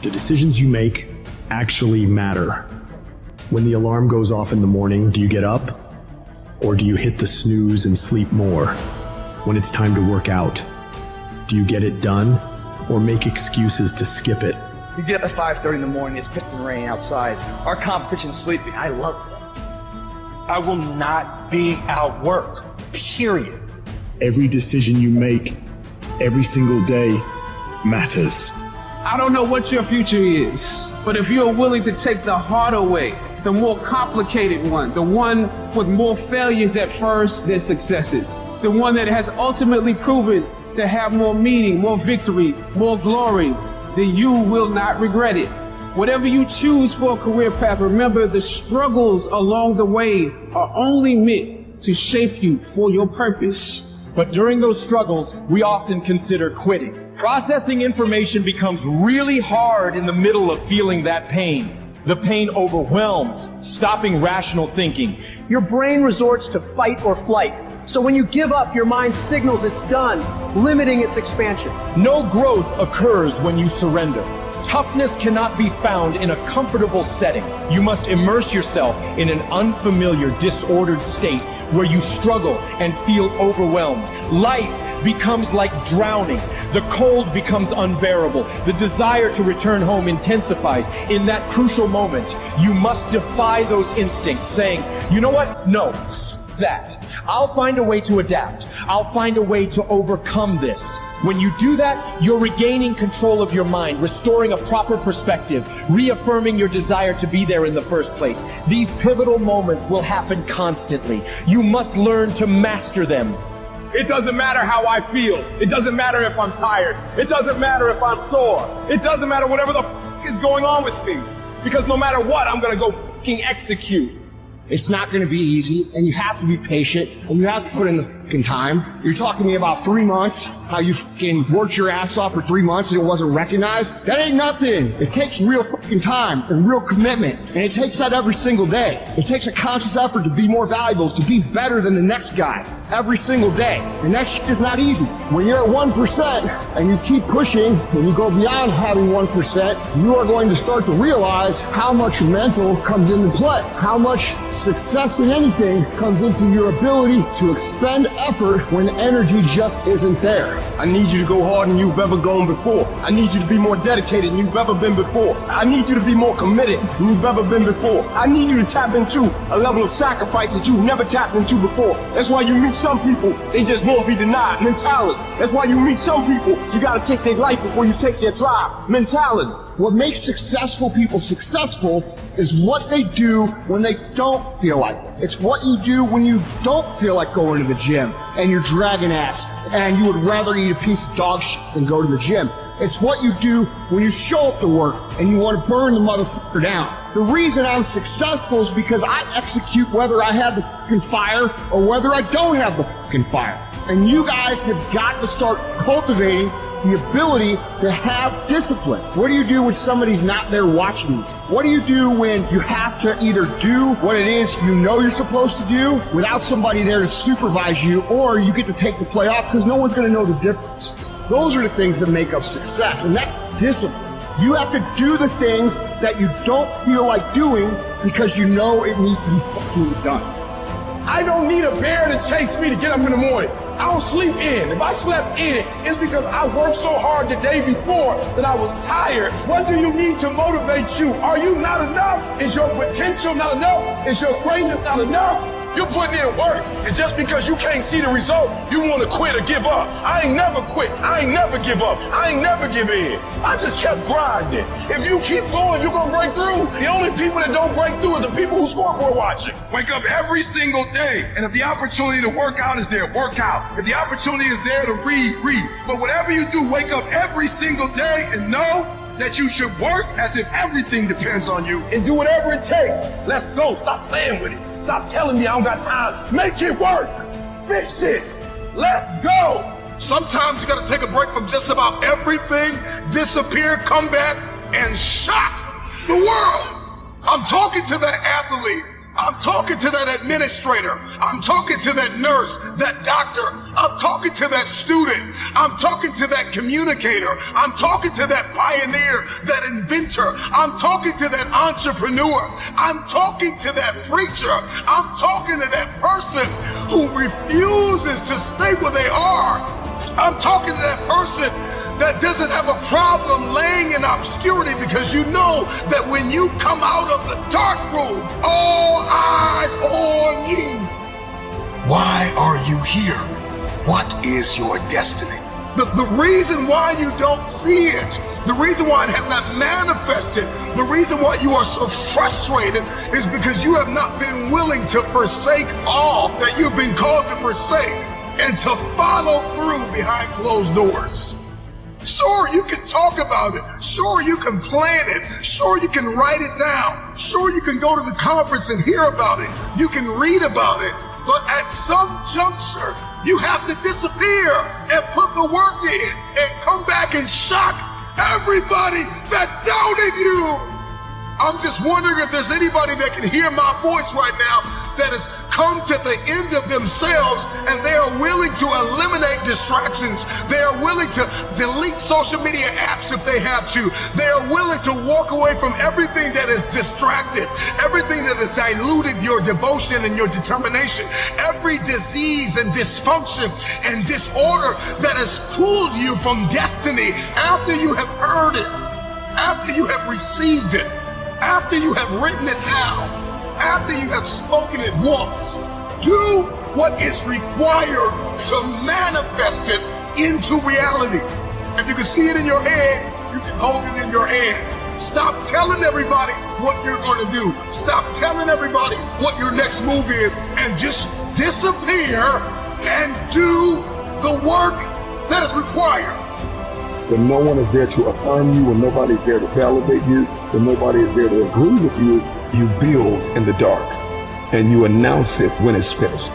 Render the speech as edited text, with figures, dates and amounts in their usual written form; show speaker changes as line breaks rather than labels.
The decisions you make actually matter. When the alarm goes off in the morning, do you get up? Or do you hit the snooze and sleep more? When it's time to work out, do you get it done or make excuses to skip it?
You get up at 5:30 in the morning, it's pissing rain outside. Our competition's sleeping. I love that.
I will not be outworked, period.
Every decision you make, every single day, matters.
I don't know what your future is, but if you're willing to take the harder way, the more complicated one, the one with more failures at first than successes, the one that has ultimately proven to have more meaning, more victory, more glory, then you will not regret it. Whatever you choose for a career path, remember the struggles along the way are only meant to shape you for your purpose.
But during those struggles, we often consider quitting. Processing information becomes really hard in the middle of feeling that pain. The pain overwhelms, stopping rational thinking.
Your brain resorts to fight or flight. So when you give up, your mind signals it's done, limiting its expansion.
No growth occurs when you surrender. Toughness cannot be found in a comfortable setting. You must immerse yourself in an unfamiliar, disordered state where you struggle and feel overwhelmed. Life becomes like drowning. The cold becomes unbearable. The desire to return home intensifies. In that crucial moment, you must defy those instincts, saying, you know what? No. That. I'll find a way to adapt. I'll find a way to overcome this. When you do that, you're regaining control of your mind, restoring a proper perspective, reaffirming your desire to be there in the first place. These pivotal moments will happen constantly. You must learn to master them.
It doesn't matter how I feel. It doesn't matter if I'm tired. It doesn't matter if I'm sore. It doesn't matter whatever the is going on with me. Because no matter what, I'm gonna go execute.
It's not going to be easy, and you have to be patient, and you have to put in the time. You're talking to me about 3 months, how you worked your ass off for 3 months and it wasn't recognized. That ain't nothing. It takes real time and real commitment, and it takes that every single day. It takes a conscious effort to be more valuable, to be better than the next guy every single day, and that shit is not easy. When you're at 1% and you keep pushing and you go beyond having 1%, you are going to start to realize how much mental comes into play, how much success in anything comes into your ability to expend effort when energy just isn't there.
I need you to go harder than you've ever gone before. I need you to be more dedicated than you've ever been before. I need you to be more committed than you've ever been before. I need you to tap into a level of sacrifice that you've never tapped into before. That's why you meet some people, they just won't be denied mentality. That's why you meet some people, you gotta take their life before you take their drive mentality.
What makes successful people successful is what they do when they don't feel like it. It's what you do when you don't feel like going to the gym and you're dragging ass and you would rather eat a piece of dog shit than go to the gym. It's what you do when you show up to work and you want to burn the motherfucker down. The reason I'm successful is because I execute whether I have the fucking fire or whether I don't have the fucking fire. And you guys have got to start cultivating the ability to have discipline. What do you do when somebody's not there watching you? What do you do when you have to either do what it is you know you're supposed to do without somebody there to supervise you, or you get to take the play off because no one's going to know the difference? Those are the things that make up success, and that's discipline. You have to do the things that you don't feel like doing because you know it needs to be fucking done.
I don't need a bear to chase me to get up in the morning. I don't sleep in. If I slept in, it's because I worked so hard the day before that I was tired. What do you need to motivate you? Are you not enough? Is your potential not enough? Is your greatness not enough? You're putting in work, and just because you can't see the results, you want to quit or give up. I ain't never quit. I ain't never give up. I ain't never give in. I just kept grinding. If you keep going, you're going to break through. The only people that don't break through are the people who scoreboard watching. Wake up every single day, and if the opportunity to work out is there, work out. If the opportunity is there to read, read. But whatever you do, wake up every single day and know that you should work as if everything depends on you and do whatever it takes. Let's go. Stop playing with it. Stop telling me I don't got time. Make it work. Fix it. Let's go.
Sometimes you got to take a break from just about everything, disappear, come back, and shock the world. I'm talking to that athlete. I'm talking to that administrator. I'm talking to that nurse, that doctor. I'm talking to that student. I'm talking to that communicator. I'm talking to that pioneer, that inventor. I'm talking to that entrepreneur. I'm talking to that preacher. I'm talking to that person who refuses to stay where they are. I'm talking to that person that doesn't have a problem laying in obscurity, because you know that when you come out of the dark room, all eyes on you. Why are you here? What is your destiny? The reason why you don't see it, the reason why it has not manifested, the reason why you are so frustrated is because you have not been willing to forsake all that you've been called to forsake and to follow through behind closed doors. Sure, you can talk about it. Sure, you can plan it. Sure, you can write it down. Sure, you can go to the conference and hear about it. You can read about it. But at some juncture, you have to disappear and put the work in and come back and shock everybody that doubted you. I'm just wondering if there's anybody that can hear my voice right now that has come to the end of themselves and they are willing to eliminate distractions. They are willing to delete social media apps if they have to. They are willing to walk away from everything that is distracted, everything that has diluted your devotion and your determination, every disease and dysfunction and disorder that has pulled you from destiny after you have heard it, after you have received it, after you have written it down, after you have spoken it once. Do what is required to manifest it into reality. If you can see it in your head, you can hold it in your hand. Stop telling everybody what you're going to do. Stop telling everybody what your next move is, and just disappear and do the work that is required.
When no one is there to affirm you, when nobody's there to validate you, when nobody is there to agree with you, you build in the dark and you announce it when it's finished.